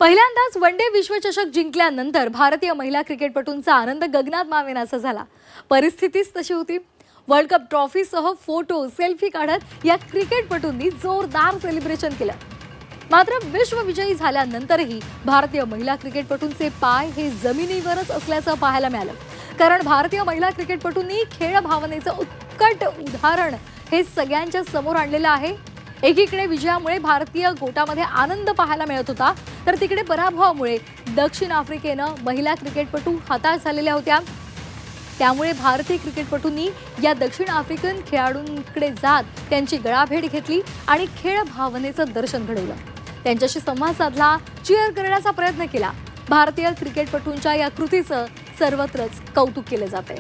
पहिल्यांदाच वनडे विश्वचषक जिंकल्यानंतर भारतीय महिला क्रिकेटपटूंचा आनंद गगनात मावेनासा झाला। परिस्थितीच तशी होती। वर्ल्ड कप ट्रॉफीसह फोटो सेल्फी काढत या क्रिकेटपटूंनी जोरदार सेलिब्रेशन केलं। मात्र विश्वविजयी झाल्यानंतरही भारतीय महिला क्रिकेटपटूंचे पाय हे जमिनीवरच असल्याचं पाहायला मिळालं। कारण भारतीय महिला क्रिकेटपटूंनी खेळ भावनेचं उत्कट उदाहरण हे सगळ्यांच्या समोर आणलेलं आहे। एकीकडे विजयामुळे भारतीय गोटामध्ये आनंद पाहायला मिळत होता, तर तिकडे पराभवामुळे दक्षिण आफ्रिकेनं महिला क्रिकेटपटू हताश झालेल्या होत्या। त्यामुळे भारतीय क्रिकेटपटूंनी या दक्षिण आफ्रिकन खेळाडूंकडे जात त्यांची गळाभेट घेतली आणि खेळ भावनेचं दर्शन घडवलं। त्यांच्याशी संवाद साधला, चीअर करण्याचा प्रयत्न केला। भारतीय क्रिकेटपटूंच्या या कृतीचं सर्वत्रच कौतुक केले जाते।